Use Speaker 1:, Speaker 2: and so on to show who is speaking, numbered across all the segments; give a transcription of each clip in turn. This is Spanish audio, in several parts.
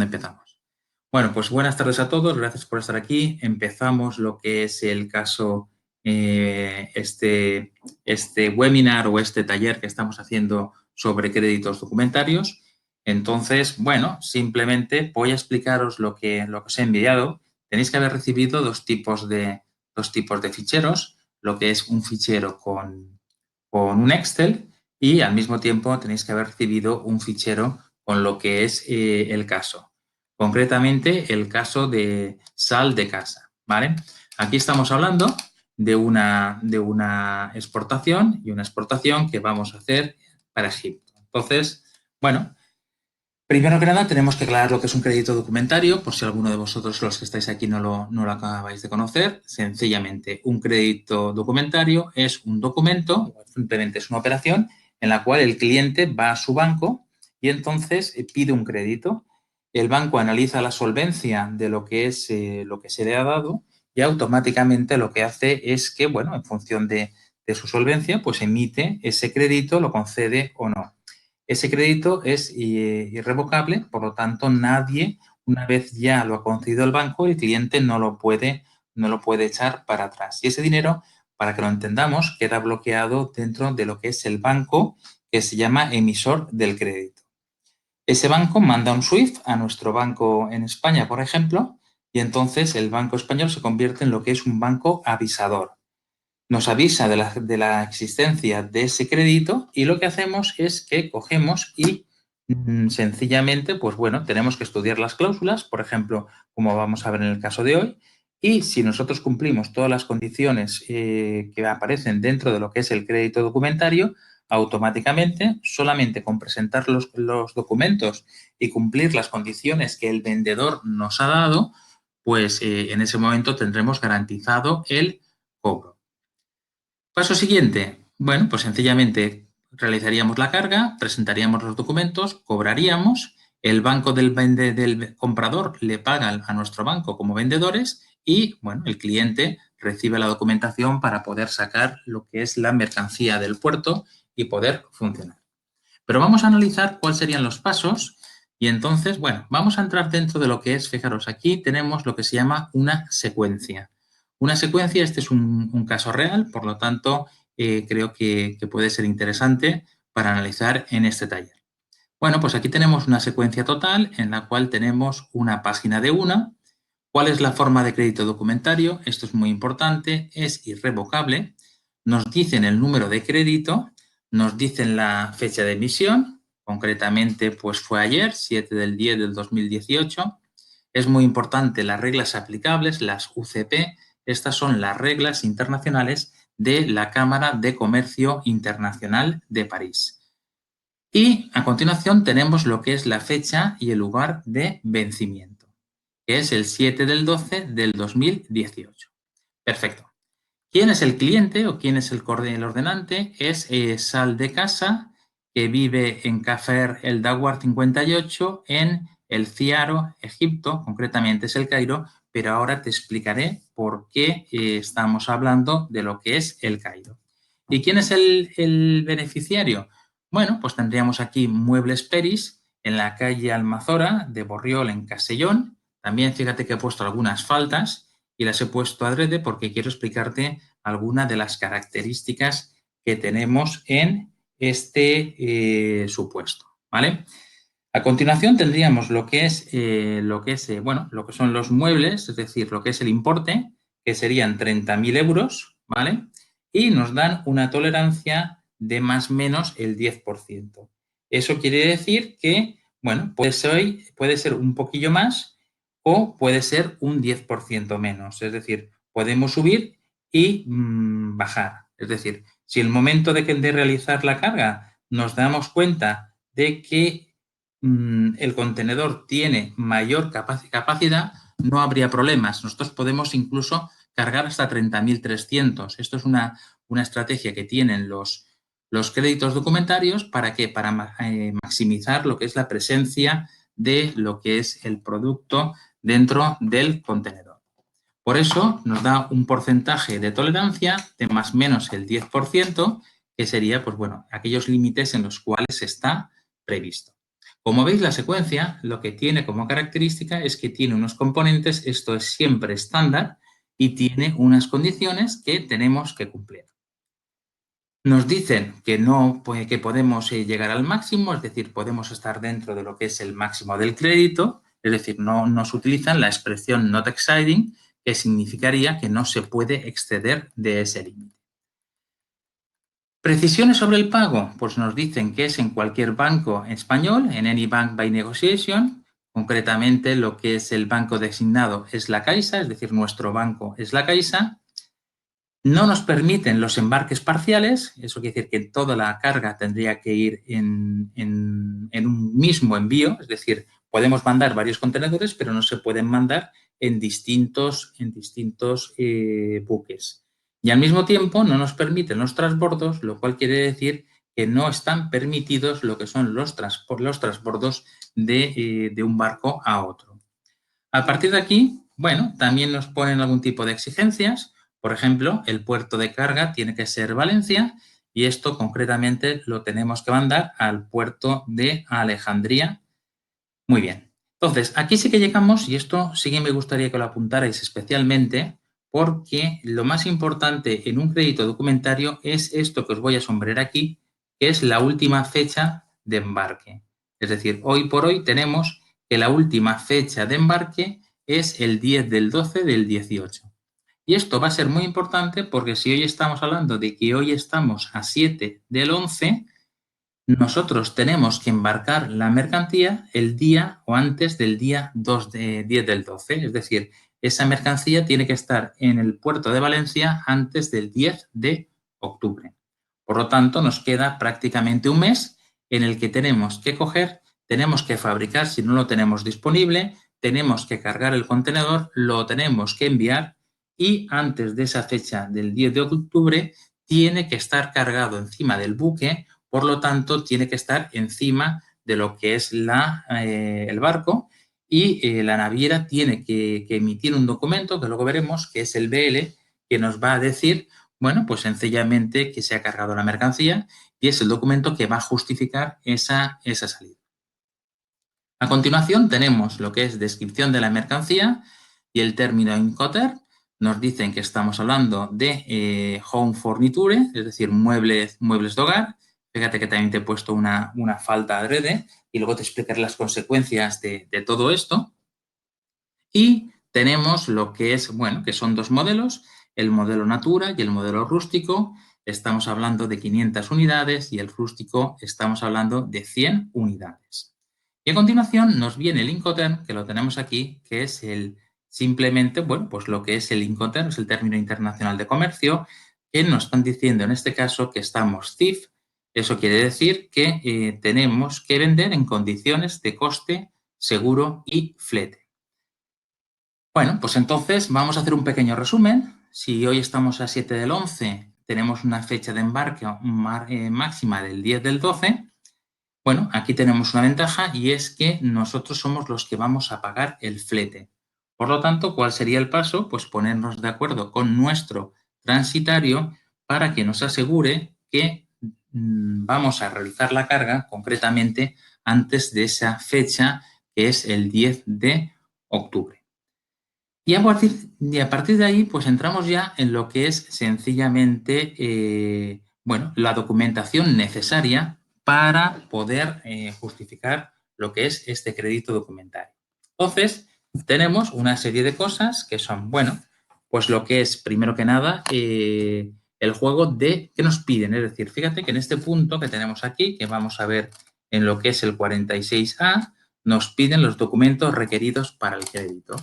Speaker 1: Empezamos. Bueno, pues buenas tardes a todos, gracias por estar aquí. Empezamos lo que es el caso, este webinar o este taller que estamos haciendo sobre créditos documentarios. Entonces, bueno, simplemente voy a explicaros lo que os he enviado. Tenéis que haber recibido dos tipos de ficheros, lo que es un fichero con un Excel y al mismo tiempo tenéis que haber recibido un fichero con lo que es el caso. Concretamente, el caso de sal de casa, ¿vale? Aquí estamos hablando de una exportación y una exportación que vamos a hacer para Egipto. Entonces, bueno, primero que nada tenemos que aclarar lo que es un crédito documentario, por si alguno de vosotros, los que estáis aquí, no lo acabáis de conocer. Sencillamente, un crédito documentario es un documento, simplemente es una operación en la cual el cliente va a su banco y entonces pide un crédito. El banco analiza la solvencia de lo que se le ha dado y automáticamente lo que hace es que, bueno, en función de su solvencia, pues emite ese crédito, lo concede o no. Ese crédito es irrevocable, por lo tanto, nadie, una vez ya lo ha concedido el banco, el cliente no lo puede echar para atrás. Y ese dinero, para que lo entendamos, queda bloqueado dentro de lo que es el banco, que se llama emisor del crédito. Ese banco manda un SWIFT a nuestro banco en España, por ejemplo, y entonces el Banco Español se convierte en lo que es un banco avisador. Nos avisa de la existencia de ese crédito y lo que hacemos es que cogemos y sencillamente, pues bueno, tenemos que estudiar las cláusulas, por ejemplo, como vamos a ver en el caso de hoy, y si nosotros cumplimos todas las condiciones que aparecen dentro de lo que es el crédito documentario, automáticamente, solamente con presentar los documentos y cumplir las condiciones que el vendedor nos ha dado, pues en ese momento tendremos garantizado el cobro. Paso siguiente. Bueno, pues sencillamente realizaríamos la carga, presentaríamos los documentos, cobraríamos, el banco del comprador le paga a nuestro banco como vendedores y, bueno, el cliente recibe la documentación para poder sacar lo que es la mercancía del puerto y poder funcionar. Pero vamos a analizar cuáles serían los pasos y entonces, bueno, vamos a entrar dentro de lo que es, fijaros, aquí tenemos lo que se llama una secuencia. Una secuencia, este es un caso real, por lo tanto, creo que puede ser interesante para analizar en este taller. Bueno, pues aquí tenemos una secuencia total en la cual tenemos una página de una. ¿Cuál es la forma de crédito documentario? Esto es muy importante, es irrevocable. Nos dicen el número de crédito, nos dicen la fecha de emisión, concretamente pues fue ayer, 7 del 10 del 2018. Es muy importante las reglas aplicables, las UCP. Estas son las reglas internacionales de la Cámara de Comercio Internacional de París. Y a continuación tenemos lo que es la fecha y el lugar de vencimiento, que es el 7 del 12 del 2018. Perfecto. ¿Quién es el cliente o quién es el ordenante? Es Sal de Casa, que vive en Cafer el Dawar 58 en El Ciaro, Egipto, concretamente es el Cairo, pero ahora te explicaré por qué estamos hablando de lo que es el Cairo. ¿Y quién es el beneficiario? Bueno, pues tendríamos aquí Muebles Peris en la calle Almazora de Borriol en Castellón. También fíjate que he puesto algunas faltas y las he puesto adrede porque quiero explicarte algunas de las características que tenemos en este supuesto, ¿vale? A continuación tendríamos lo que son los muebles, es decir, lo que es el importe, que serían 30.000 euros, ¿vale? Y nos dan una tolerancia de más o menos el 10%. Eso quiere decir que, bueno, puede ser un poquillo más o puede ser un 10% menos. Es decir, podemos subir y bajar. Es decir, si el momento de realizar la carga nos damos cuenta de que el contenedor tiene mayor capacidad, no habría problemas. Nosotros podemos incluso cargar hasta 30.300. Esto es una estrategia que tienen los créditos documentarios. ¿Para qué? Para maximizar lo que es la presencia de lo que es el producto dentro del contenedor. Por eso nos da un porcentaje de tolerancia de más o menos el 10%, que sería, pues bueno, aquellos límites en los cuales está previsto. Como veis, la secuencia lo que tiene como característica es que tiene unos componentes, esto es siempre estándar, y tiene unas condiciones que tenemos que cumplir. Nos dicen que no, pues, que podemos llegar al máximo, es decir, podemos estar dentro de lo que es el máximo del crédito, es decir, no nos utilizan la expresión not exceeding, que significaría que no se puede exceder de ese límite. Precisiones sobre el pago, pues nos dicen que es en cualquier banco español, en any bank by negotiation. Concretamente, lo que es el banco designado es la Caixa, es decir, nuestro banco es la Caixa. No nos permiten los embarques parciales, eso quiere decir que toda la carga tendría que ir en un mismo envío, es decir, podemos mandar varios contenedores, pero no se pueden mandar en distintos buques. Y al mismo tiempo no nos permiten los transbordos, lo cual quiere decir que no están permitidos lo que son los transbordos de un barco a otro. A partir de aquí, bueno, también nos ponen algún tipo de exigencias. Por ejemplo, el puerto de carga tiene que ser Valencia y esto concretamente lo tenemos que mandar al puerto de Alejandría. Muy bien. Entonces, aquí sí que llegamos y esto sí que me gustaría que lo apuntarais especialmente porque lo más importante en un crédito documentario es esto que os voy a sombrear aquí, que es la última fecha de embarque. Es decir, hoy por hoy tenemos que la última fecha de embarque es el 10 del 12 del 18. Y esto va a ser muy importante porque si hoy estamos hablando de que hoy estamos a 7 del 11, nosotros tenemos que embarcar la mercancía el día o antes del día 10 del 12. Es decir, esa mercancía tiene que estar en el puerto de Valencia antes del 10 de octubre. Por lo tanto, nos queda prácticamente un mes en el que tenemos que coger, tenemos que fabricar si no lo tenemos disponible, tenemos que cargar el contenedor, lo tenemos que enviar y antes de esa fecha del 10 de octubre tiene que estar cargado encima del buque. Por lo tanto, tiene que estar encima de lo que es el barco y la naviera tiene que emitir un documento que luego veremos, que es el BL, que nos va a decir, bueno, pues sencillamente que se ha cargado la mercancía y es el documento que va a justificar esa salida. A continuación tenemos lo que es descripción de la mercancía y el término Incoterm. Nos dicen que estamos hablando de home furniture, es decir, muebles de hogar. Fíjate que también te he puesto una falta adrede y luego te explicaré las consecuencias de todo esto. Y tenemos lo que es, bueno, que son dos modelos, el modelo Natura y el modelo rústico. Estamos hablando de 500 unidades y el rústico estamos hablando de 100 unidades. Y a continuación nos viene el Incoterm, que lo tenemos aquí, que es simplemente, bueno, pues lo que es el Incoterm, es el término internacional de comercio, que nos están diciendo en este caso que estamos CIF. Eso quiere decir que tenemos que vender en condiciones de coste, seguro y flete. Bueno, pues entonces vamos a hacer un pequeño resumen. Si hoy estamos a 7 del 11, tenemos una fecha de embarque máxima del 10 del 12, bueno, aquí tenemos una ventaja y es que nosotros somos los que vamos a pagar el flete. Por lo tanto, ¿cuál sería el paso? Pues ponernos de acuerdo con nuestro transitario para que nos asegure que vamos a realizar la carga concretamente antes de esa fecha que es el 10 de octubre. Y a partir de ahí, pues entramos ya en lo que es sencillamente, bueno, la documentación necesaria para poder justificar lo que es este crédito documentario. Entonces, tenemos una serie de cosas que son, bueno, pues lo que es, primero que nada, el juego de qué nos piden. Es decir, fíjate que en este punto que tenemos aquí, que vamos a ver en lo que es el 46A, nos piden los documentos requeridos para el crédito.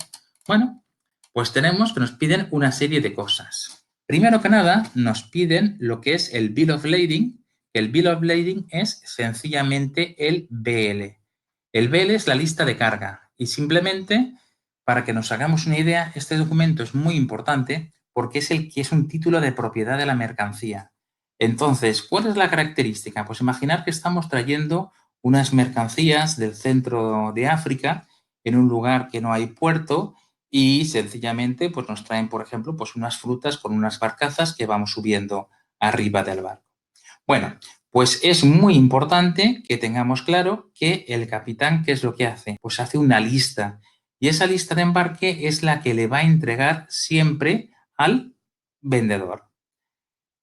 Speaker 1: Bueno, pues tenemos que nos piden una serie de cosas. Primero que nada, nos piden lo que es el Bill of Lading. El Bill of Lading es sencillamente el BL. El BL es la lista de carga y simplemente, para que nos hagamos una idea, este documento es muy importante porque es el que es un título de propiedad de la mercancía. Entonces, ¿cuál es la característica? Pues imaginar que estamos trayendo unas mercancías del centro de África en un lugar que no hay puerto y sencillamente pues nos traen, por ejemplo, pues unas frutas con unas barcazas que vamos subiendo arriba del barco. Bueno, Pues es muy importante que tengamos claro que el capitán, ¿qué es lo que hace? Pues hace una lista y esa lista de embarque es la que le va a entregar siempre al vendedor.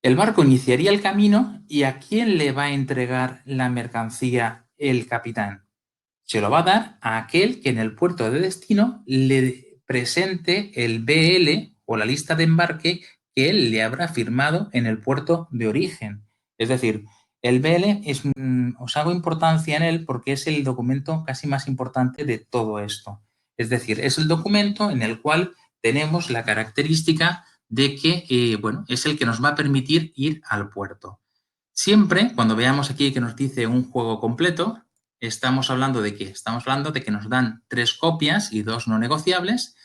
Speaker 1: El barco iniciaría el camino y ¿a quién le va a entregar la mercancía el capitán? Se lo va a dar a aquel que en el puerto de destino le presente el BL o la lista de embarque que él le habrá firmado en el puerto de origen. Es decir, el BL os hago importancia en él porque es el documento casi más importante de todo esto. Es decir, es el documento en el cual tenemos la característica de que, bueno, es el que nos va a permitir ir al puerto. Siempre, cuando veamos aquí que nos dice un juego completo, estamos hablando de qué? Estamos hablando de que nos dan 3 copias y 2 no negociables.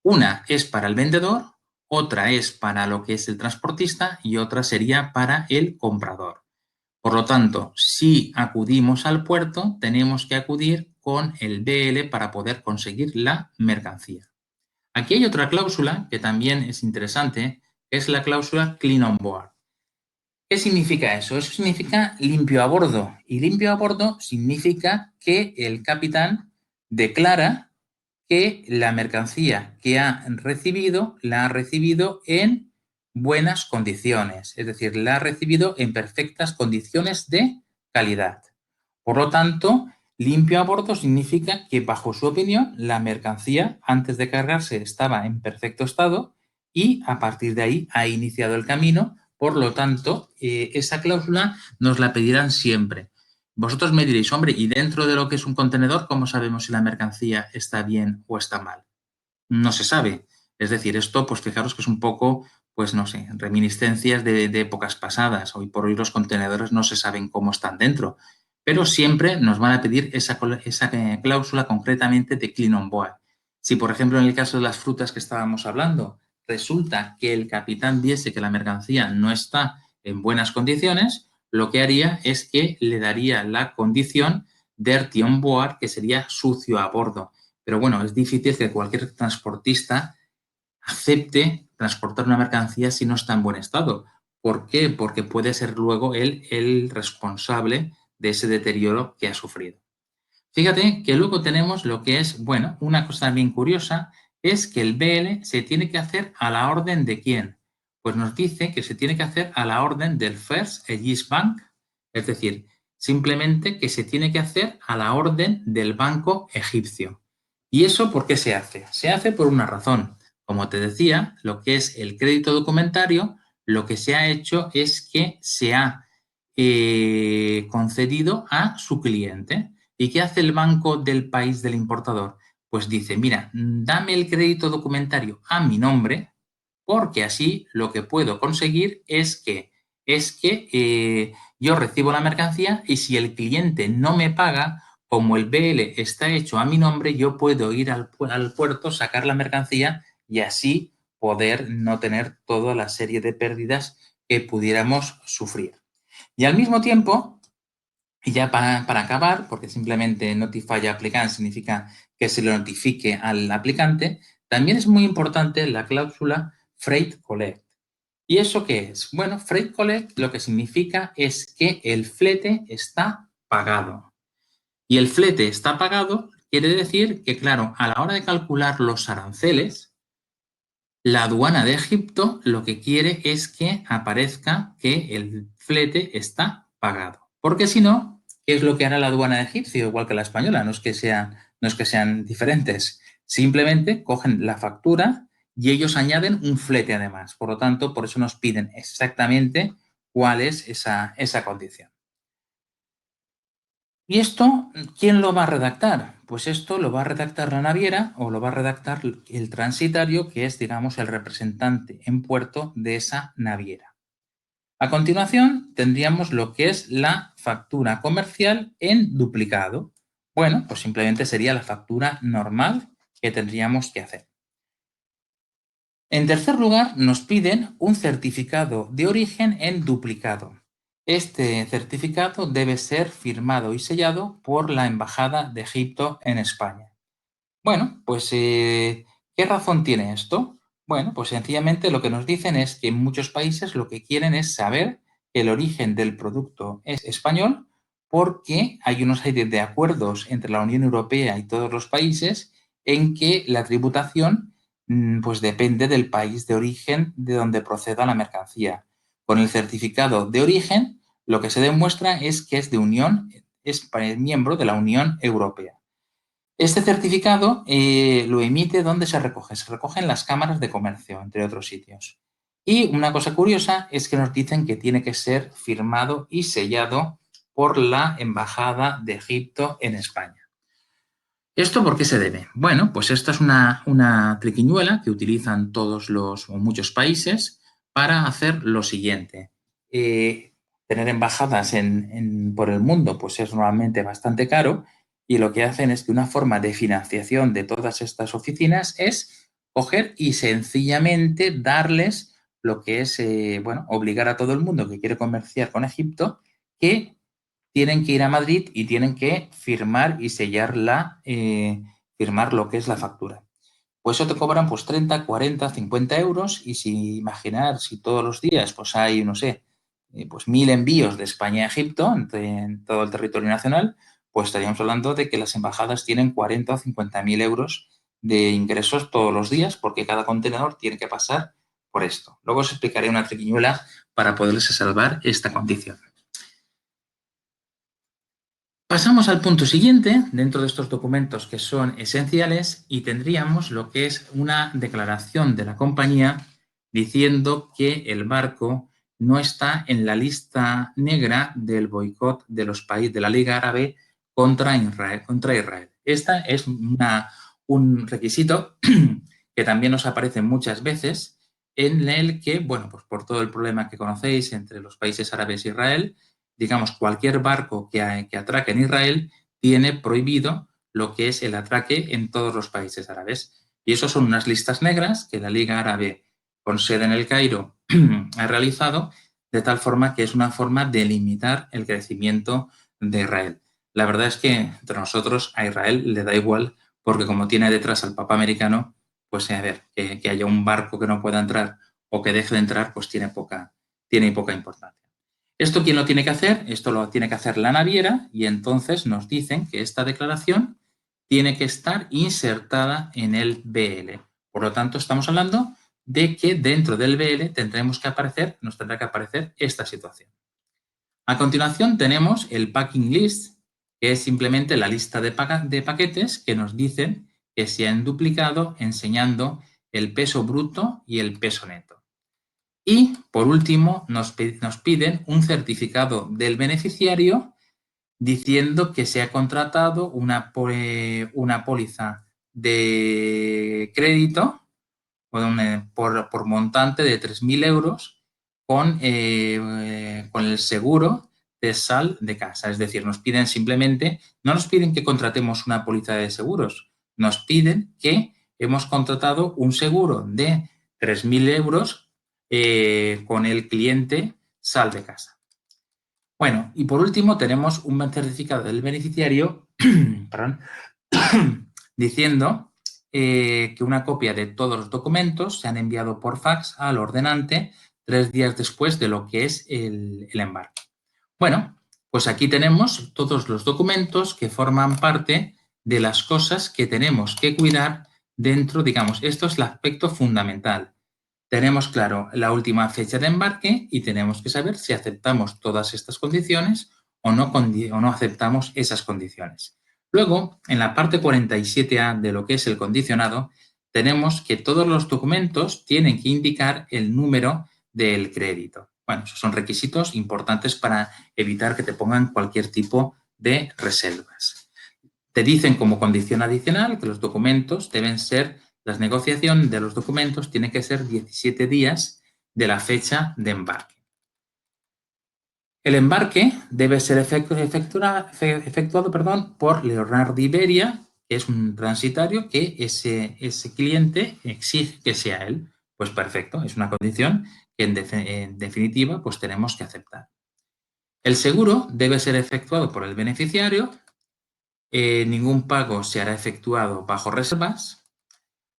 Speaker 1: Una es para el vendedor, otra es para lo que es el transportista y otra sería para el comprador. Por lo tanto, si acudimos al puerto, tenemos que acudir con el BL para poder conseguir la mercancía. Aquí hay otra cláusula que también es interesante, que es la cláusula Clean on Board. ¿Qué significa eso? Eso significa limpio a bordo. Y limpio a bordo significa que el capitán declara que la mercancía que ha recibido la ha recibido en buenas condiciones, es decir, la ha recibido en perfectas condiciones de calidad. Por lo tanto, limpio a bordo significa que, bajo su opinión, la mercancía antes de cargarse estaba en perfecto estado y a partir de ahí ha iniciado el camino. Por lo tanto, esa cláusula nos la pedirán siempre. Vosotros me diréis, hombre, ¿y dentro de lo que es un contenedor, cómo sabemos si la mercancía está bien o está mal? No se sabe. Es decir, esto, pues fijaros que es un poco, pues no sé, reminiscencias de épocas pasadas. Hoy por hoy los contenedores no se saben cómo están dentro, pero siempre nos van a pedir esa cláusula concretamente de Clean on Board. Si, por ejemplo, en el caso de las frutas que estábamos hablando, resulta que el capitán viese que la mercancía no está en buenas condiciones, lo que haría es que le daría la condición dirty on board, que sería sucio a bordo. Pero bueno, es difícil que cualquier transportista acepte transportar una mercancía si no está en buen estado. ¿Por qué? Porque puede ser luego él el responsable de ese deterioro que ha sufrido. Fíjate que luego tenemos lo que es, bueno, una cosa bien curiosa es que el BL se tiene que hacer a la orden de quién. Pues nos dice que se tiene que hacer a la orden del First Aegis Bank, es decir, simplemente que se tiene que hacer a la orden del banco egipcio. ¿Y eso por qué se hace? Se hace por una razón. Como te decía, lo que es el crédito documentario, lo que se ha hecho es que se ha concedido a su cliente. ¿Y qué hace el banco del país del importador? Pues dice, mira, dame el crédito documentario a mi nombre, porque así lo que puedo conseguir es que yo recibo la mercancía y si el cliente no me paga, como el BL está hecho a mi nombre, yo puedo ir al puerto, sacar la mercancía y así poder no tener toda la serie de pérdidas que pudiéramos sufrir. Y al mismo tiempo, y ya para acabar, porque simplemente notify applicant significa que se lo notifique al aplicante, también es muy importante la cláusula Freight Collect. ¿Y eso qué es? Bueno, Freight Collect lo que significa es que el flete está pagado. Y el flete está pagado quiere decir que, claro, a la hora de calcular los aranceles, la aduana de Egipto lo que quiere es que aparezca que el flete está pagado. Porque si no, ¿qué es lo que hará la aduana de Egipto? Igual que la española, no es que sean diferentes. Simplemente cogen la factura y ellos añaden un flete además. Por lo tanto, por eso nos piden exactamente cuál es esa condición. ¿Y esto quién lo va a redactar? Pues esto lo va a redactar la naviera o lo va a redactar el transitario, que es, digamos, el representante en puerto de esa naviera. A continuación, tendríamos lo que es la factura comercial en duplicado. Bueno, pues simplemente sería la factura normal que tendríamos que hacer. En tercer lugar, nos piden un certificado de origen en duplicado. Este certificado debe ser firmado y sellado por la Embajada de Egipto en España. Bueno, pues ¿qué razón tiene esto? Bueno, pues sencillamente lo que nos dicen es que en muchos países lo que quieren es saber el origen del producto es español porque hay una serie de acuerdos entre la Unión Europea y todos los países en que la tributación pues depende del país de origen de donde proceda la mercancía. Con el certificado de origen, lo que se demuestra es que es miembro de la Unión Europea. Este certificado lo emite donde se recoge. Se recoge en las cámaras de comercio, entre otros sitios. Y una cosa curiosa es que nos dicen que tiene que ser firmado y sellado por la Embajada de Egipto en España. ¿Esto por qué se debe? Bueno, pues esta es una triquiñuela que utilizan todos o muchos países para hacer lo siguiente. Tener embajadas por el mundo pues es normalmente bastante caro y lo que hacen es que una forma de financiación de todas estas oficinas es coger y sencillamente darles lo que es, obligar a todo el mundo que quiere comerciar con Egipto que tienen que ir a Madrid y tienen que firmar y sellar firmar lo que es la factura. Pues eso te cobran pues 30, 40, 50 euros y si imaginar si todos los días pues hay, no sé, pues 1000 envíos de España a Egipto en todo el territorio nacional, pues estaríamos hablando de que las embajadas tienen 40 o 50.000 euros de ingresos todos los días porque cada contenedor tiene que pasar por esto. Luego os explicaré una triquiñuela para poderles salvar esta condición. Pasamos al punto siguiente, dentro de estos documentos que son esenciales, y tendríamos lo que es una declaración de la compañía diciendo que el barco no está en la lista negra del boicot de los países de la Liga Árabe contra Israel. Esta es un requisito que también nos aparece muchas veces en el que, bueno, pues por todo el problema que conocéis entre los países árabes e Israel, digamos, cualquier barco que atraque en Israel tiene prohibido lo que es el atraque en todos los países árabes. Y eso son unas listas negras que la Liga Árabe, con sede en el Cairo, ha realizado, de tal forma que es una forma de limitar el crecimiento de Israel. La verdad es que entre nosotros a Israel le da igual porque como tiene detrás al Papa americano, pues a ver, que haya un barco que no pueda entrar o que deje de entrar, pues tiene poca importancia. ¿Esto quién lo tiene que hacer? Esto lo tiene que hacer la naviera y entonces nos dicen que esta declaración tiene que estar insertada en el BL. Por lo tanto, estamos hablando de que dentro del BL nos tendrá que aparecer esta situación. A continuación tenemos el packing list, que es simplemente la lista de paquetes que nos dicen que se han duplicado enseñando el peso bruto y el peso neto. Y, por último, nos piden un certificado del beneficiario diciendo que se ha contratado una póliza de crédito por montante de 3.000 euros con el seguro de sal de casa. Es decir, nos piden simplemente, no nos piden que contratemos una póliza de seguros, nos piden que hemos contratado un seguro de 3.000 euros con el cliente sal de casa. Bueno, y por último tenemos un certificado del beneficiario perdón, diciendo que una copia de todos los documentos se han enviado por fax al ordenante 3 días después de lo que es el embarque. Bueno, pues aquí tenemos todos los documentos que forman parte de las cosas que tenemos que cuidar dentro, digamos, esto es el aspecto fundamental. Tenemos claro la última fecha de embarque y tenemos que saber si aceptamos todas estas condiciones o no aceptamos esas condiciones. Luego, en la parte 47A de lo que es el condicionado, tenemos que todos los documentos tienen que indicar el número del crédito. Bueno, esos son requisitos importantes para evitar que te pongan cualquier tipo de reservas. Te dicen como condición adicional que los documentos deben ser, la negociación de los documentos tiene que ser 17 días de la fecha de embarque. El embarque debe ser efectuado por Leonardo Iberia, que es un transitario que ese cliente exige que sea él. Pues perfecto, es una condición que en definitiva pues tenemos que aceptar. El seguro debe ser efectuado por el beneficiario. Ningún pago se hará efectuado bajo reservas.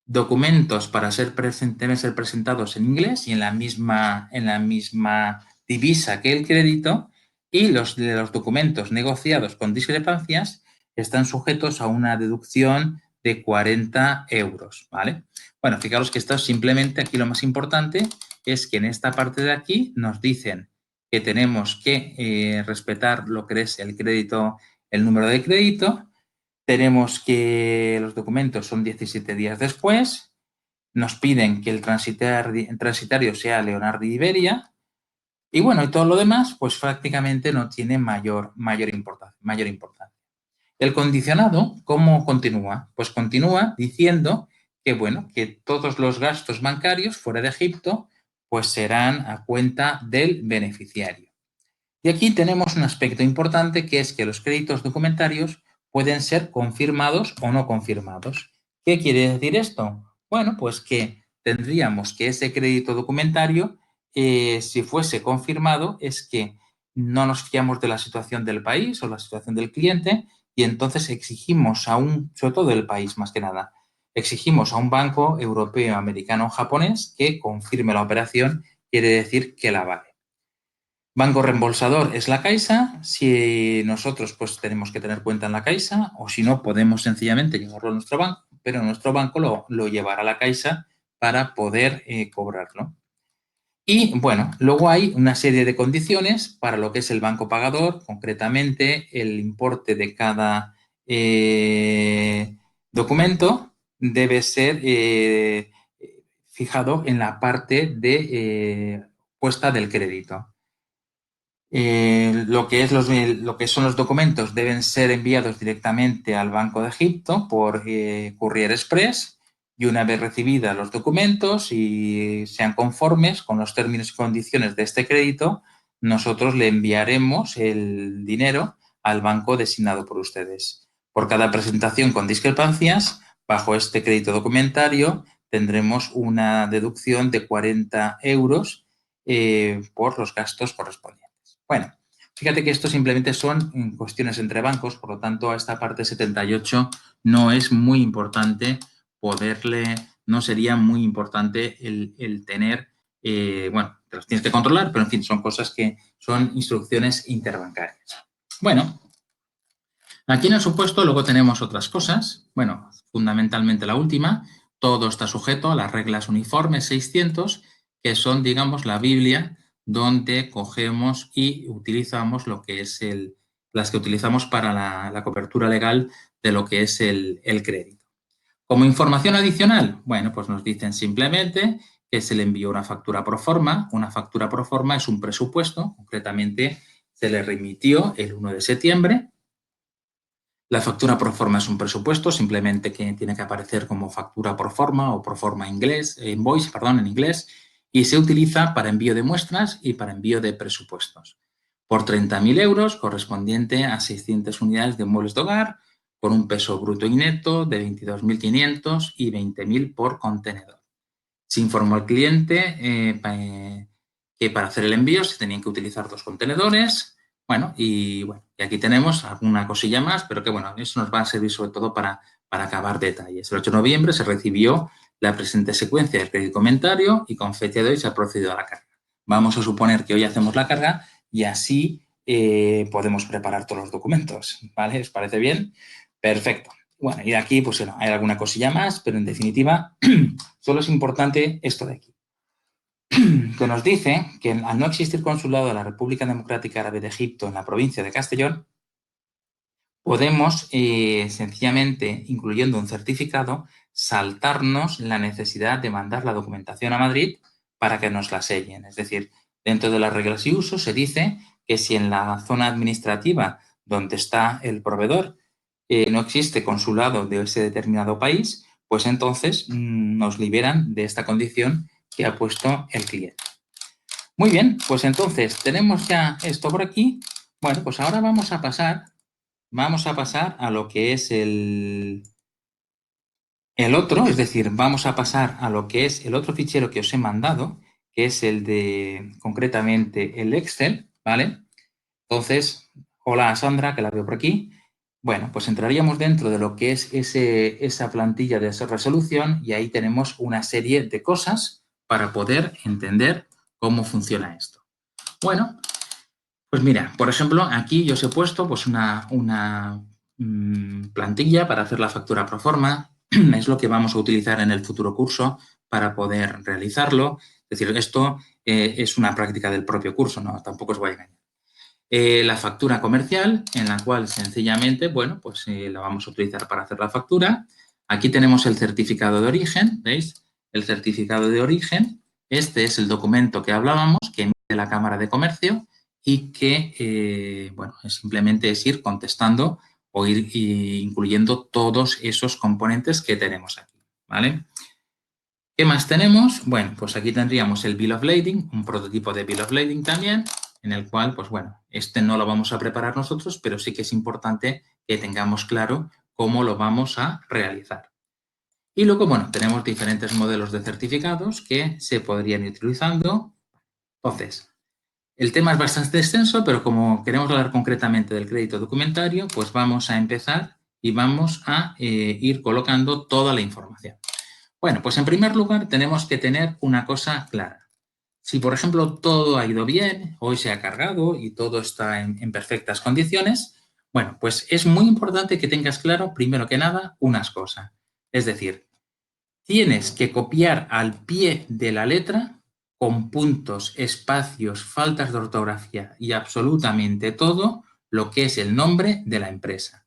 Speaker 1: Documentos deben ser presentados en inglés y en la misma divisa que el crédito y los documentos negociados con discrepancias están sujetos a una deducción de 40 euros, ¿vale? Bueno, fijaros que esto es simplemente, aquí lo más importante es que en esta parte de aquí nos dicen que tenemos que respetar lo que es el crédito, el número de crédito, tenemos que los documentos son 17 días después, nos piden que el transitario sea Leonardo Iberia y bueno, y todo lo demás pues prácticamente no tiene mayor importancia. El condicionado, ¿cómo continúa? Pues continúa diciendo que, bueno, que todos los gastos bancarios fuera de Egipto pues serán a cuenta del beneficiario. Y aquí tenemos un aspecto importante que es que los créditos documentarios pueden ser confirmados o no confirmados. ¿Qué quiere decir esto? Bueno, pues que tendríamos que ese crédito documentario, si fuese confirmado, es que no nos fiamos de la situación del país o la situación del cliente y entonces exigimos a sobre todo del país más que nada, exigimos a un banco europeo, americano o japonés que confirme la operación, quiere decir que la vale. Banco reembolsador es la Caixa, si nosotros pues tenemos que tener cuenta en la Caixa o si no podemos sencillamente llevarlo a nuestro banco, pero nuestro banco lo llevará a la Caixa para poder cobrarlo. Y bueno, luego hay una serie de condiciones para lo que es el banco pagador, concretamente el importe de cada documento debe ser fijado en la parte de puesta del crédito. Lo que son los documentos deben ser enviados directamente al Banco de Egipto por Courier Express y una vez recibidos los documentos y sean conformes con los términos y condiciones de este crédito, nosotros le enviaremos el dinero al banco designado por ustedes. Por cada presentación con discrepancias, bajo este crédito documentario tendremos una deducción de 40 euros por los gastos correspondientes. Bueno, fíjate que esto simplemente son cuestiones entre bancos, por lo tanto, a esta parte 78 no es muy importante no sería muy importante el tener, bueno, te los tienes que controlar, pero en fin, son cosas que son instrucciones interbancarias. Bueno, aquí en el supuesto luego tenemos otras cosas, bueno, fundamentalmente la última, todo está sujeto a las reglas uniformes 600, que son, digamos, la Biblia donde cogemos y utilizamos lo que es las que utilizamos para la cobertura legal de lo que es el crédito. Como información adicional, bueno, pues nos dicen simplemente que se le envió una factura pro forma. Una factura pro forma es un presupuesto, concretamente se le remitió el 1 de septiembre. La factura pro forma es un presupuesto, simplemente que tiene que aparecer como factura pro forma o pro forma invoice, en inglés, y se utiliza para envío de muestras y para envío de presupuestos. Por 30.000 euros, correspondiente a 600 unidades de muebles de hogar, con un peso bruto y neto de 22.500 y 20.000 por contenedor. Se informó al cliente que para hacer el envío se tenían que utilizar 2 contenedores. Bueno, y aquí tenemos alguna cosilla más, pero que bueno, eso nos va a servir sobre todo para acabar detalles. El 8 de noviembre se recibió la presente secuencia del crédito comentario y con fecha de hoy se ha procedido a la carga. Vamos a suponer que hoy hacemos la carga y así podemos preparar todos los documentos, ¿vale? ¿Os parece bien? Perfecto. Bueno, y de aquí, pues bueno, hay alguna cosilla más, pero en definitiva, solo es importante esto de aquí, que nos dice que al no existir consulado de la República Democrática Árabe de Egipto en la provincia de Castellón, podemos sencillamente, incluyendo un certificado, saltarnos la necesidad de mandar la documentación a Madrid para que nos la sellen. Es decir, dentro de las reglas y usos se dice que si en la zona administrativa donde está el proveedor no existe consulado de ese determinado país, pues entonces nos liberan de esta condición que ha puesto el cliente. Muy bien, pues entonces tenemos ya esto por aquí. Bueno, pues ahora vamos a pasar a lo que es el otro, es decir, vamos a pasar a lo que es el otro fichero que os he mandado, que es el de, concretamente, el Excel, ¿vale? Entonces, hola Sandra, que la veo por aquí. Bueno, pues entraríamos dentro de lo que es esa plantilla de resolución y ahí tenemos una serie de cosas para poder entender cómo funciona esto. Bueno, pues mira, por ejemplo, aquí yo os he puesto pues una plantilla para hacer la factura pro forma. Es lo que vamos a utilizar en el futuro curso para poder realizarlo. Es decir, esto es una práctica del propio curso, no, tampoco os voy a engañar. La factura comercial, en la cual sencillamente, bueno, pues la vamos a utilizar para hacer la factura. Aquí tenemos el certificado de origen, ¿veis? El certificado de origen, este es el documento que hablábamos, que emite la Cámara de Comercio y que, bueno, simplemente es ir contestando o ir incluyendo todos esos componentes que tenemos aquí, ¿vale? ¿Qué más tenemos? Bueno, pues aquí tendríamos el Bill of Lading, un prototipo de Bill of Lading también, en el cual, pues bueno, este no lo vamos a preparar nosotros, pero sí que es importante que tengamos claro cómo lo vamos a realizar. Y luego, bueno, tenemos diferentes modelos de certificados que se podrían ir utilizando. Entonces, el tema es bastante extenso, pero como queremos hablar concretamente del crédito documentario, pues vamos a empezar y vamos a ir colocando toda la información. Bueno, pues en primer lugar tenemos que tener una cosa clara. Si, por ejemplo, todo ha ido bien, hoy se ha cargado y todo está en perfectas condiciones, bueno, pues es muy importante que tengas claro, primero que nada, unas cosas. Es decir, tienes que copiar al pie de la letra, con puntos, espacios, faltas de ortografía y absolutamente todo lo que es el nombre de la empresa.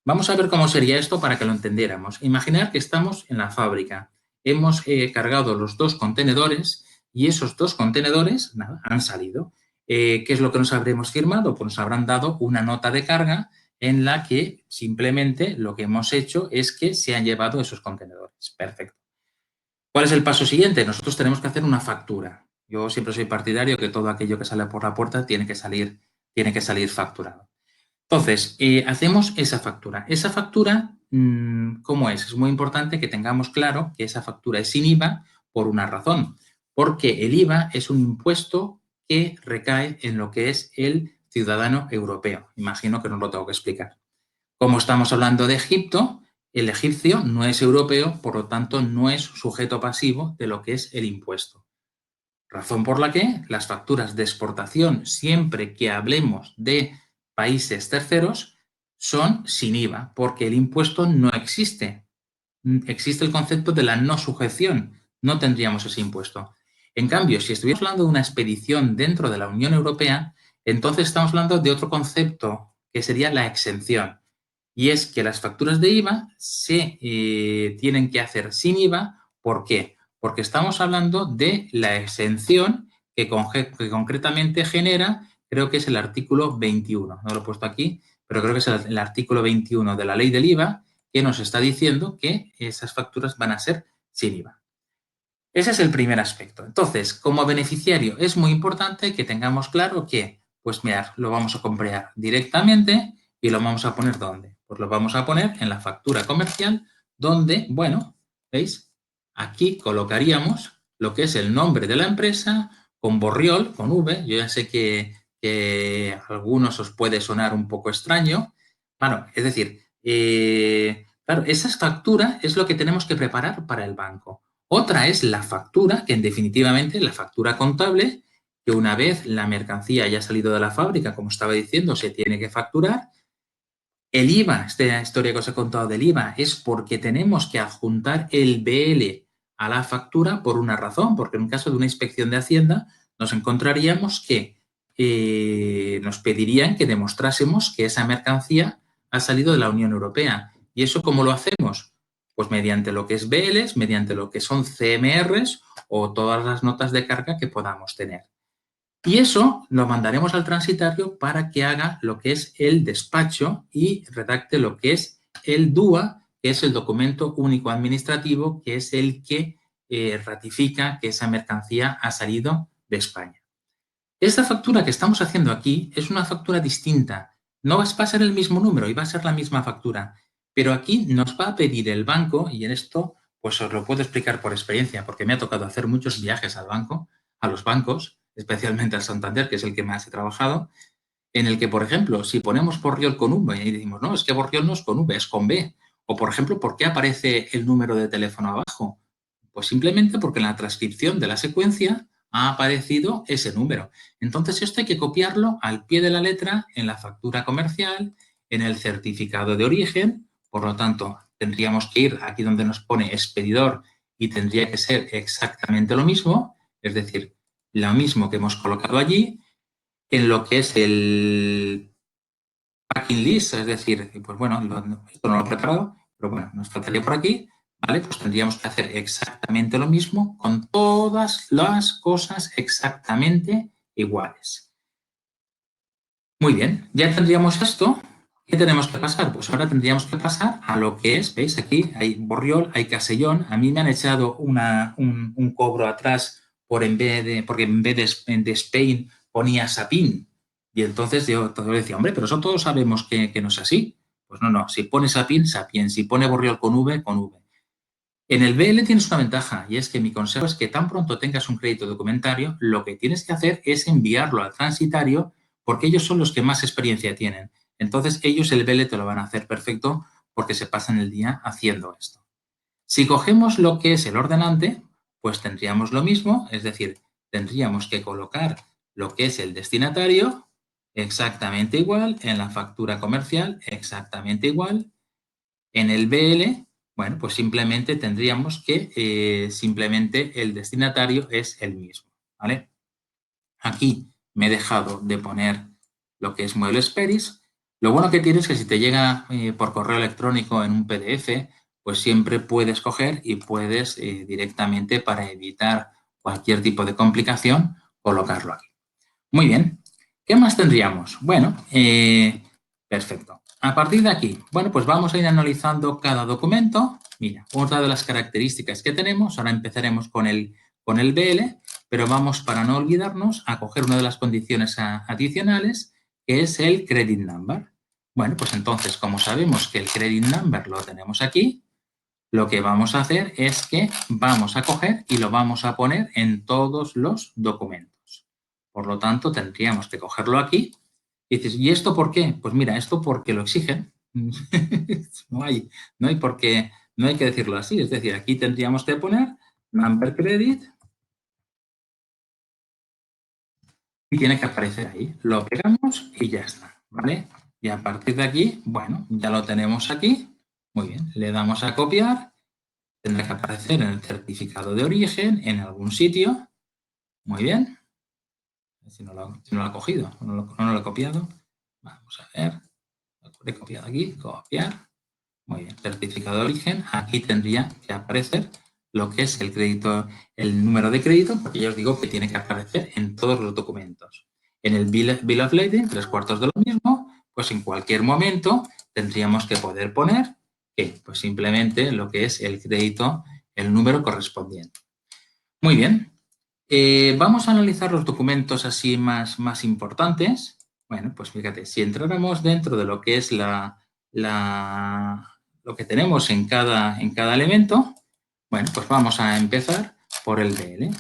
Speaker 1: Vamos a ver cómo sería esto para que lo entendiéramos. Imaginar que estamos en la fábrica. Hemos cargado los 2 contenedores y esos 2 contenedores nada, han salido. ¿Qué es lo que nos habremos firmado? Pues nos habrán dado una nota de carga en la que simplemente lo que hemos hecho es que se han llevado esos contenedores. Perfecto. ¿Cuál es el paso siguiente? Nosotros tenemos que hacer una factura. Yo siempre soy partidario que todo aquello que sale por la puerta tiene que salir facturado. Entonces, hacemos esa factura. Esa factura, ¿cómo es? Es muy importante que tengamos claro que esa factura es sin IVA por una razón, porque el IVA es un impuesto que recae en lo que es el ciudadano europeo. Imagino que no lo tengo que explicar. Como estamos hablando de Egipto, el egipcio no es europeo, por lo tanto no es sujeto pasivo de lo que es el impuesto. Razón por la que las facturas de exportación, siempre que hablemos de países terceros, son sin IVA, porque el impuesto no existe. Existe el concepto de la no sujeción, no tendríamos ese impuesto. En cambio, si estuviéramos hablando de una expedición dentro de la Unión Europea, entonces estamos hablando de otro concepto, que sería la exención. Y es que las facturas de IVA se tienen que hacer sin IVA. ¿Por qué? Porque estamos hablando de la exención que concretamente genera, creo que es el artículo 21. No lo he puesto aquí, pero creo que es el artículo 21 de la ley del IVA, que nos está diciendo que esas facturas van a ser sin IVA. Ese es el primer aspecto. Entonces, como beneficiario es muy importante que tengamos claro que, pues mirad, lo vamos a comprar directamente y lo vamos a poner ¿dónde? Pues lo vamos a poner en la factura comercial donde, bueno, ¿veis? Aquí colocaríamos lo que es el nombre de la empresa con Borriol, con V. Yo ya sé que a algunos os puede sonar un poco extraño. Bueno, es decir, claro, esa factura es lo que tenemos que preparar para el banco. Otra es la factura, que en definitivamente la factura contable, que una vez la mercancía haya salido de la fábrica, como estaba diciendo, se tiene que facturar. El IVA, esta historia que os he contado del IVA, es porque tenemos que adjuntar el BL a la factura por una razón, porque en un caso de una inspección de Hacienda nos encontraríamos que nos pedirían que demostrásemos que esa mercancía ha salido de la Unión Europea. ¿Y eso cómo lo hacemos? Pues mediante lo que es BLs, mediante lo que son CMRs o todas las notas de carga que podamos tener. Y eso lo mandaremos al transitario para que haga lo que es el despacho y redacte lo que es el DUA, que es el documento único administrativo, que es el que ratifica que esa mercancía ha salido de España. Esta factura que estamos haciendo aquí es una factura distinta. No va a ser el mismo número y va a ser la misma factura. Pero aquí nos va a pedir el banco, y en esto pues os lo puedo explicar por experiencia, porque me ha tocado hacer muchos viajes al banco, a los bancos, especialmente al Santander, que es el que más he trabajado, en el que, por ejemplo, si ponemos Borriol con V y decimos, no, es que Borriol no es con V, es con B. O, por ejemplo, ¿por qué aparece el número de teléfono abajo? Pues simplemente porque en la transcripción de la secuencia ha aparecido ese número. Entonces, esto hay que copiarlo al pie de la letra en la factura comercial, en el certificado de origen. Por lo tanto, tendríamos que ir aquí donde nos pone expedidor y tendría que ser exactamente lo mismo, es decir, lo mismo que hemos colocado allí, en lo que es el packing list, es decir, pues bueno, esto no lo he preparado, pero bueno, nos faltaría por aquí, ¿vale? Pues tendríamos que hacer exactamente lo mismo con todas las cosas exactamente iguales. Muy bien, ya tendríamos esto. ¿Qué tenemos que pasar? Pues ahora tendríamos que pasar a lo que es, ¿veis? Aquí hay Borriol, hay Castellón. A mí me han echado un cobro atrás porque en vez de Spain ponía Sapin. Y entonces yo decía, hombre, pero eso todos sabemos que no es así. Pues no, no. Si pone Sapin, Sapien. Si pone Borriol con V, con V. En el BL tienes una ventaja y es que mi consejo es que tan pronto tengas un crédito documentario, lo que tienes que hacer es enviarlo al transitario porque ellos son los que más experiencia tienen. Entonces, ellos el BL te lo van a hacer perfecto porque se pasan el día haciendo esto. Si cogemos lo que es el ordenante, pues tendríamos lo mismo, es decir, tendríamos que colocar lo que es el destinatario exactamente igual, en la factura comercial exactamente igual, en el BL, bueno, pues simplemente tendríamos que simplemente el destinatario es el mismo, ¿vale? Aquí me he dejado de poner lo que es Muebles Peris. Lo bueno que tiene es que si te llega por correo electrónico en un PDF, pues siempre puedes coger y puedes directamente, para evitar cualquier tipo de complicación, colocarlo aquí. Muy bien. ¿Qué más tendríamos? Bueno, perfecto. A partir de aquí, bueno, pues vamos a ir analizando cada documento. Mira, otra de las características que tenemos, ahora empezaremos con el BL, pero vamos, para no olvidarnos, a coger una de las condiciones adicionales, que es el credit number. Bueno, pues entonces, como sabemos que el credit number lo tenemos aquí, lo que vamos a hacer es que vamos a coger y lo vamos a poner en todos los documentos. Por lo tanto, tendríamos que cogerlo aquí. Y dices, ¿y esto por qué? Pues mira, esto porque lo exigen. no hay por qué, no hay que decirlo así. Es decir, aquí tendríamos que poner number credit y tiene que aparecer ahí. Lo pegamos y ya está, ¿vale? Y a partir de aquí, bueno, ya lo tenemos aquí. Muy bien, le damos a copiar. Tendrá que aparecer en el certificado de origen, en algún sitio. Muy bien. Si no lo ha cogido, no lo he copiado. Vamos a ver. Lo he copiado aquí, copiar. Muy bien. Certificado de origen. Aquí tendría que aparecer lo que es el crédito, el número de crédito, porque ya os digo que tiene que aparecer en todos los documentos. En el Bill of Lading, 3/4 de lo mismo, pues en cualquier momento tendríamos que poder poner que, pues simplemente lo que es el crédito, el número correspondiente. Muy bien. Vamos a analizar los documentos así más importantes. Bueno, pues fíjate, si entráramos dentro de lo que es lo que tenemos en cada elemento, bueno, pues vamos a empezar por el BL.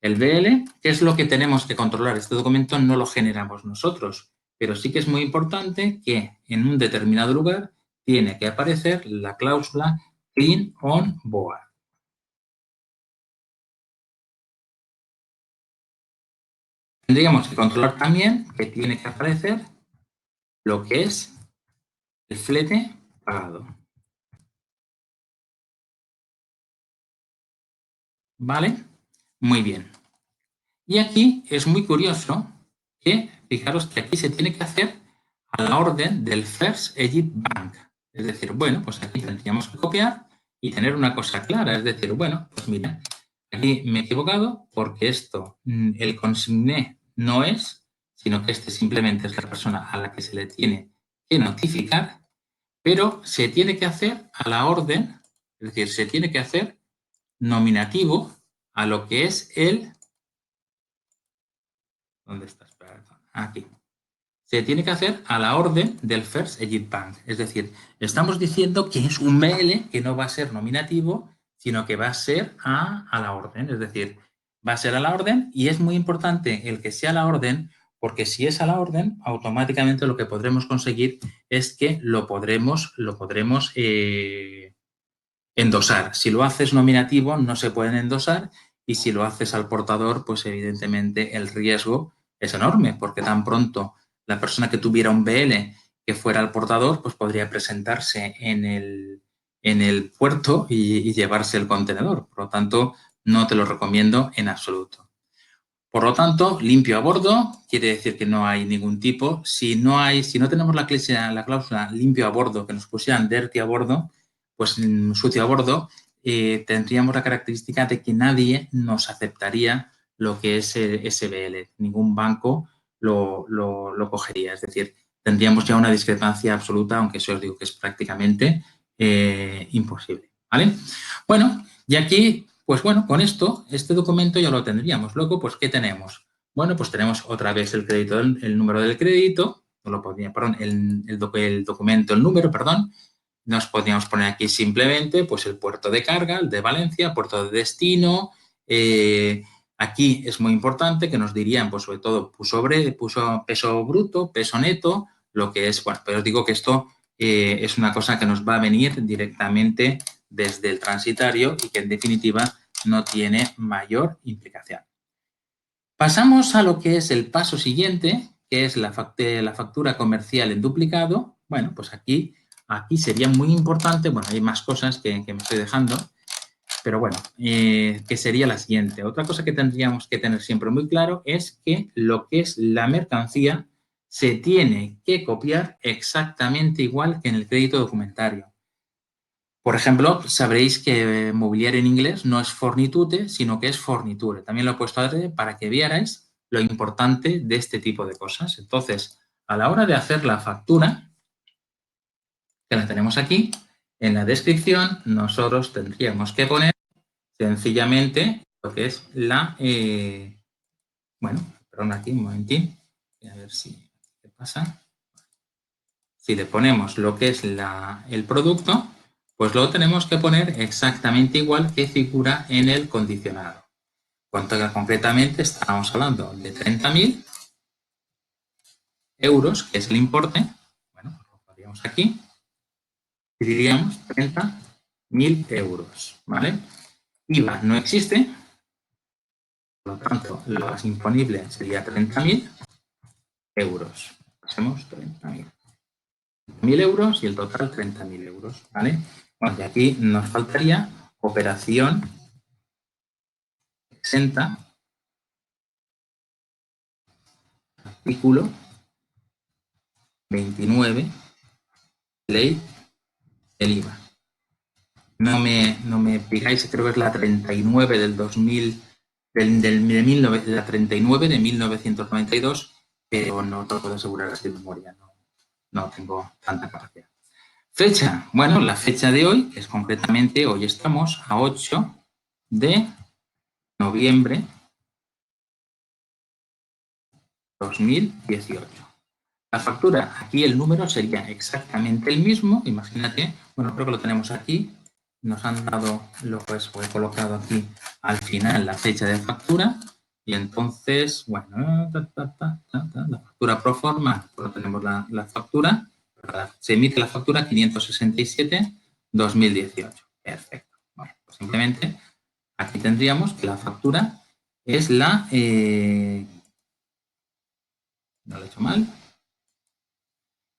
Speaker 1: El BL, ¿qué es lo que tenemos que controlar? Este documento no lo generamos nosotros, pero sí que es muy importante que en un determinado lugar tiene que aparecer la cláusula clean on board. Tendríamos que controlar también que tiene que aparecer lo que es el flete pagado. ¿Vale? Muy bien. Y aquí es muy curioso que, fijaros que aquí se tiene que hacer a la orden del First Egypt Bank. Es decir, bueno, pues aquí tendríamos que copiar y tener una cosa clara. Es decir, bueno, pues mira, aquí me he equivocado porque esto, el consigné no es, sino que este simplemente es la persona a la que se le tiene que notificar, pero se tiene que hacer a la orden, es decir, se tiene que hacer nominativo a lo que es el... ¿Dónde está? Aquí. Se tiene que hacer a la orden del First Egypt Bank. Es decir, estamos diciendo que es un BL que no va a ser nominativo, sino que va a ser a la orden. Es decir, va a ser a la orden y es muy importante el que sea a la orden, porque si es a la orden, automáticamente lo que podremos conseguir es que lo podremos endosar. Si lo haces nominativo, no se pueden endosar y si lo haces al portador, pues evidentemente el riesgo es enorme, porque tan pronto la persona que tuviera un BL que fuera el portador, pues podría presentarse en el puerto y llevarse el contenedor. Por lo tanto, no te lo recomiendo en absoluto. Por lo tanto, limpio a bordo quiere decir que no hay ningún tipo. Si no tenemos la cláusula limpio a bordo, que nos pusieran dirty a bordo, pues sucio a bordo, tendríamos la característica de que nadie nos aceptaría lo que es SBL. Ningún banco lo cogería. Es decir, tendríamos ya una discrepancia absoluta, aunque eso os digo que es prácticamente imposible. ¿Vale? Bueno, y aquí, pues bueno, con esto, este documento ya lo tendríamos. Luego, pues, ¿qué tenemos? Bueno, pues tenemos otra vez el crédito, el número del crédito, no lo podría, perdón, el documento, el número, perdón. Nos podríamos poner aquí simplemente, pues, el puerto de carga, el de Valencia, puerto de destino. Aquí es muy importante que nos dirían, pues, sobre todo, puso peso bruto, peso neto, lo que es, bueno, pero os digo que esto es una cosa que nos va a venir directamente desde el transitario y que en definitiva no tiene mayor implicación. Pasamos a lo que es el paso siguiente, que es la factura comercial en duplicado. Bueno, pues aquí sería muy importante, bueno, hay más cosas que me estoy dejando, pero bueno, que sería la siguiente. Otra cosa que tendríamos que tener siempre muy claro es que lo que es la mercancía se tiene que copiar exactamente igual que en el crédito documentario. Por ejemplo, sabréis que mobiliario en inglés no es fornitute, sino que es forniture. También lo he puesto para que vierais lo importante de este tipo de cosas. Entonces, a la hora de hacer la factura, que la tenemos aquí, en la descripción nosotros tendríamos que poner sencillamente lo que es bueno, perdón, aquí un momentín, a ver si qué pasa. Si le ponemos lo que es el producto, pues lo tenemos que poner exactamente igual que figura en el condicionado. Cuanto que concretamente estamos hablando de 30.000 euros, que es el importe. Bueno, lo pondríamos aquí y diríamos 30.000 euros, ¿vale? IVA no existe, por lo tanto, lo más imponible sería 30.000 euros. Pasemos 30.000 euros y el total 30.000 euros, ¿vale? Bueno, y aquí nos faltaría operación exenta, artículo 29, ley del IVA. No me pidáis, creo que es la 39 del 2000, la 39 de 1992, pero no te lo puedo asegurar así de memoria, no tengo tanta capacidad. Fecha, bueno, la fecha de hoy, que es concretamente, hoy estamos a 8 de noviembre 2018. La factura, aquí el número sería exactamente el mismo, imagínate, bueno, creo que lo tenemos aquí, nos han dado, lo pues he colocado aquí al final la fecha de factura y entonces, bueno, la factura pro forma, pues tenemos la factura, se emite la factura 567-2018. Perfecto. Bueno, pues simplemente aquí tendríamos que la factura es no lo he hecho mal,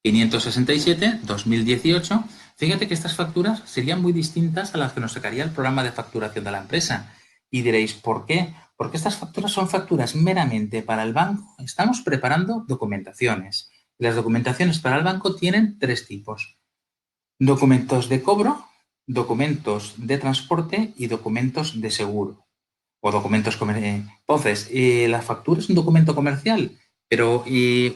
Speaker 1: 567-2018. Fíjate que estas facturas serían muy distintas a las que nos sacaría el programa de facturación de la empresa. Y diréis, ¿por qué? Porque estas facturas son facturas meramente para el banco. Estamos preparando documentaciones. Y las documentaciones para el banco tienen tres tipos. Documentos de cobro, documentos de transporte y documentos de seguro. O documentos comerciales. Entonces, la factura es un documento comercial, pero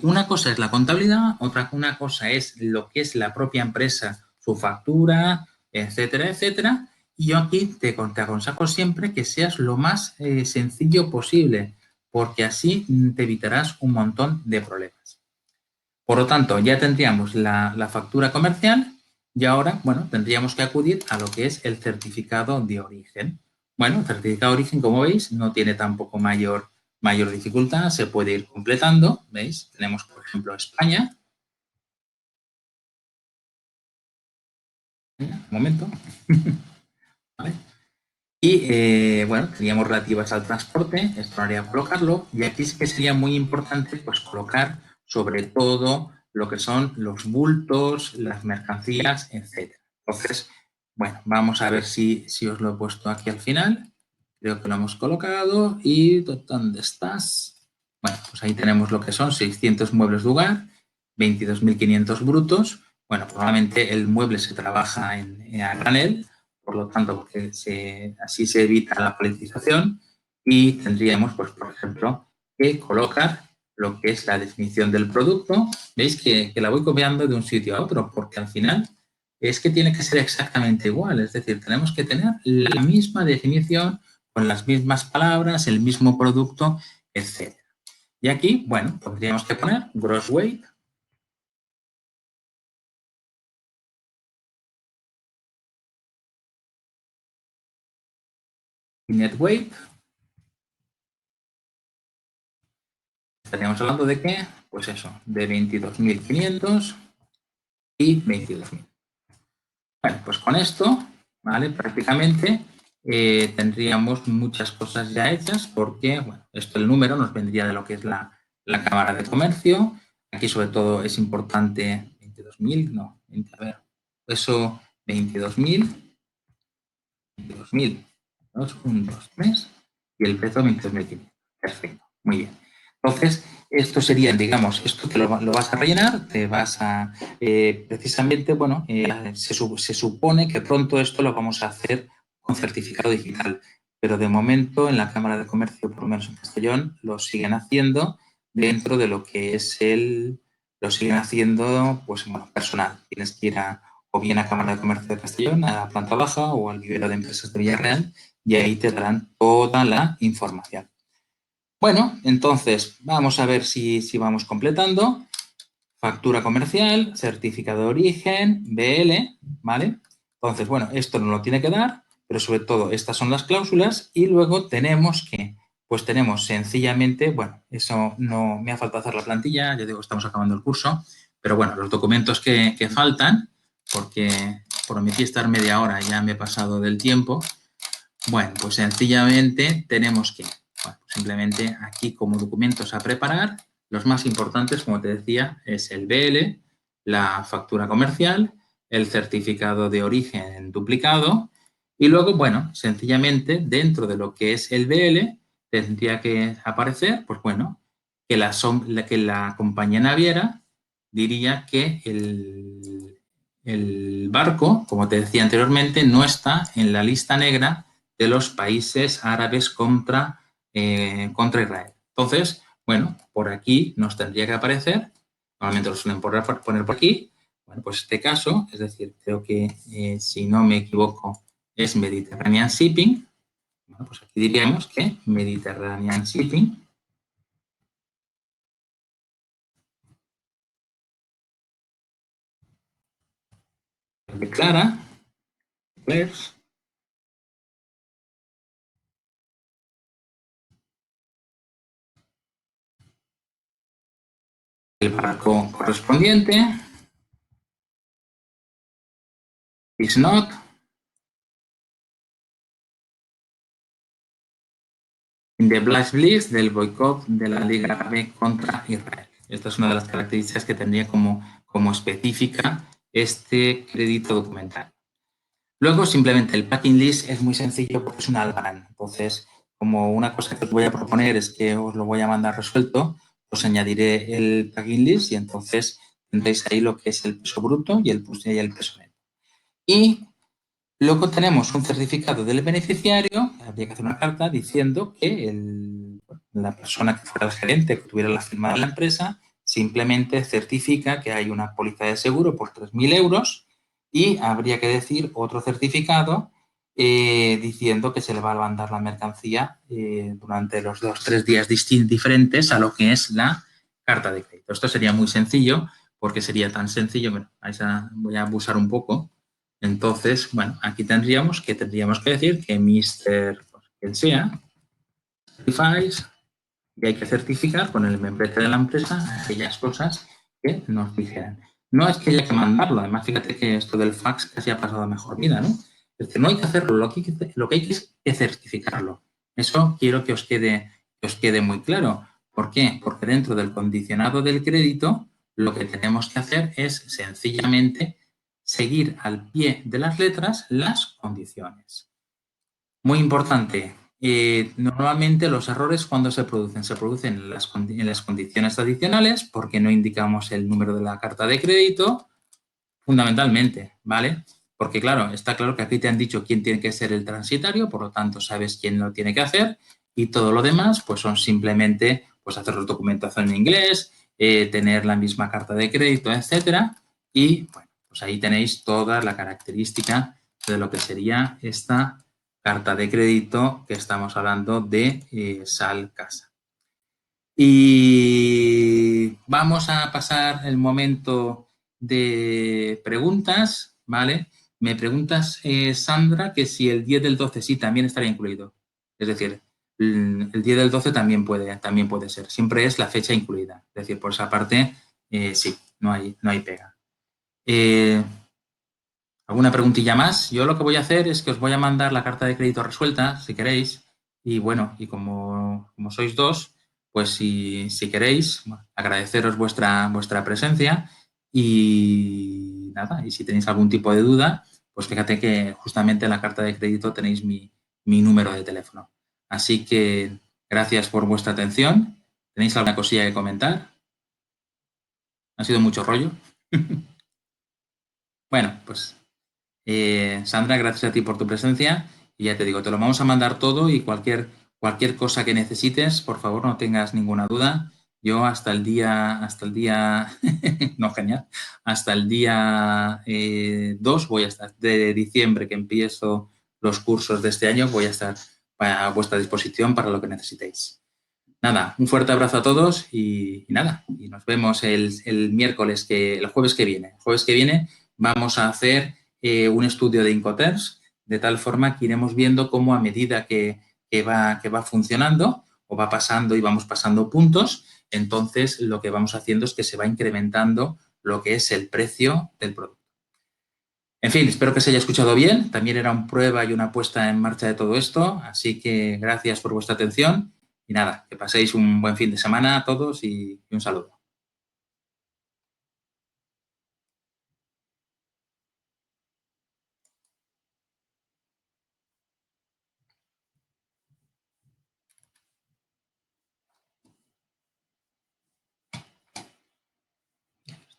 Speaker 1: una cosa es la contabilidad, una cosa es lo que es la propia empresa, su factura, etcétera, etcétera. Y yo aquí te aconsejo siempre que seas lo más sencillo posible, porque así te evitarás un montón de problemas. Por lo tanto, ya tendríamos la factura comercial y ahora, bueno, tendríamos que acudir a lo que es el certificado de origen. Bueno, el certificado de origen, como veis, no tiene tampoco mayor dificultad, se puede ir completando, ¿veis? Tenemos, por ejemplo, España. Un momento. ¿Vale? Y, bueno, teníamos relativas al transporte, esto no haría colocarlo, y aquí sí que sería muy importante pues colocar sobre todo lo que son los bultos, las mercancías, etc. Entonces, bueno, vamos a ver si os lo he puesto aquí al final. Creo que lo hemos colocado. ¿Y dónde estás? Bueno, pues ahí tenemos lo que son 600 muebles de hogar, 22.500 brutos. Bueno, probablemente el mueble se trabaja a granel, por lo tanto, porque así se evita la politización y tendríamos, pues, por ejemplo, que colocar lo que es la definición del producto. Veis que la voy copiando de un sitio a otro, porque al final es que tiene que ser exactamente igual. Es decir, tenemos que tener la misma definición, con las mismas palabras, el mismo producto, etc. Y aquí, bueno, tendríamos que poner gross weight, net weight. Estaríamos hablando de qué? Pues eso, de 22.500 y 22.000. Bueno, pues con esto, ¿vale? Prácticamente tendríamos muchas cosas ya hechas porque, bueno, esto el número nos vendría de lo que es la Cámara de Comercio. Aquí sobre todo es importante 22.000, no, a ver, eso 22.000, 2, 1, 2, 3 y el precio 22.500. Perfecto, muy bien. Entonces, esto sería, digamos, esto que lo vas a rellenar, te vas a, precisamente, bueno, se supone que pronto esto lo vamos a hacer con certificado digital, pero de momento en la Cámara de Comercio, por lo menos en Castellón, lo siguen haciendo dentro de lo que es lo siguen haciendo, pues, bueno, personal. Tienes que ir o bien a Cámara de Comercio de Castellón, a la planta baja o al vivero de empresas de Villarreal, y ahí te darán toda la información. Bueno, entonces vamos a ver si vamos completando. Factura comercial, certificado de origen, BL, ¿vale? Entonces, bueno, esto nos lo tiene que dar, pero sobre todo estas son las cláusulas y luego tenemos que, pues tenemos sencillamente, bueno, eso no me ha faltado hacer la plantilla, ya digo, estamos acabando el curso, pero bueno, los documentos que faltan, porque prometí estar media hora, ya me he pasado del tiempo. Bueno, pues sencillamente tenemos que, bueno, simplemente aquí como documentos a preparar, los más importantes, como te decía, es el BL, la factura comercial, el certificado de origen duplicado y luego, bueno, sencillamente dentro de lo que es el BL tendría que aparecer, pues bueno, que la compañía naviera diría que el barco, como te decía anteriormente, no está en la lista negra de los países árabes contra Israel. Entonces, bueno, por aquí nos tendría que aparecer, normalmente lo suelen poner por aquí, bueno, pues este caso, es decir, creo que si no me equivoco es Mediterranean Shipping, bueno, pues aquí diríamos que Mediterranean Shipping declara, declares, el barco correspondiente is not in the blacklist del boicot de la Liga Árabe contra Israel. Esta es una de las características que tendría como específica este crédito documental. Luego, simplemente el packing list es muy sencillo porque es un Albarán. Entonces, como una cosa que os voy a proponer es que os lo voy a mandar resuelto, os añadiré el packing list y entonces tendréis ahí lo que es el peso bruto y el peso neto. Y luego tenemos un certificado del beneficiario, habría que hacer una carta diciendo que la persona que fuera el gerente, que tuviera la firma de la empresa, simplemente certifica que hay una póliza de seguro por 3.000 euros y habría que decir otro certificado diciendo que se le va a mandar la mercancía durante los 2-3 días diferentes a lo que es la carta de crédito. Esto sería muy sencillo porque sería tan sencillo, bueno, voy a abusar un poco. Entonces, bueno, aquí tendríamos que decir que Mr. quien sea, certifies, y hay que certificar con el membrete de la empresa aquellas cosas que nos dijeran. No es que haya que mandarlo, además fíjate que esto del fax casi ha pasado a mejor vida, ¿no? Es decir, no hay que hacerlo, lo que hay que es certificarlo. Eso quiero que os quede muy claro. ¿Por qué? Porque dentro del condicionado del crédito, lo que tenemos que hacer es sencillamente seguir al pie de las letras las condiciones. Muy importante, normalmente los errores cuando se producen en las condiciones adicionales porque no indicamos el número de la carta de crédito, fundamentalmente, ¿vale? Porque claro, está claro que aquí te han dicho quién tiene que ser el transitario, por lo tanto sabes quién lo tiene que hacer y todo lo demás pues son simplemente pues hacer la documentación en inglés, tener la misma carta de crédito, etcétera. Y bueno, pues ahí tenéis toda la característica de lo que sería esta carta de crédito que estamos hablando de Sal Casa. Y vamos a pasar el momento de preguntas, ¿vale? Me preguntas, Sandra, que si el 10 del 12 sí, también estaría incluido. Es decir, el 10 del 12 también puede ser. Siempre es la fecha incluida. Es decir, por esa parte, sí, no hay pega. ¿Alguna preguntilla más? Yo lo que voy a hacer es que os voy a mandar la carta de crédito resuelta, si queréis. Y bueno, y como sois dos, pues si queréis, agradeceros vuestra presencia y nada, y si tenéis algún tipo de duda, pues fíjate que justamente en la carta de crédito tenéis mi número de teléfono. Así que gracias por vuestra atención. ¿Tenéis alguna cosilla que comentar? ¿Ha sido mucho rollo? Bueno, pues Sandra, gracias a ti por tu presencia y ya te digo, te lo vamos a mandar todo y cualquier cosa que necesites, por favor, no tengas ninguna duda. Yo no, genial, hasta el día 2 voy a estar, de diciembre que empiezo los cursos de este año, voy a estar a vuestra disposición para lo que necesitéis. Nada, un fuerte abrazo a todos y nada, y nos vemos el jueves que viene. El jueves que viene vamos a hacer un estudio de Incoterms, de tal forma que iremos viendo cómo a medida que va funcionando o va pasando y vamos pasando puntos, entonces lo que vamos haciendo es que se va incrementando lo que es el precio del producto. En fin, espero que se haya escuchado bien. También era una prueba y una puesta en marcha de todo esto. Así que gracias por vuestra atención. Y nada, que paséis un buen fin de semana a todos y un saludo.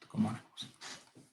Speaker 1: ¿Cómo haremos?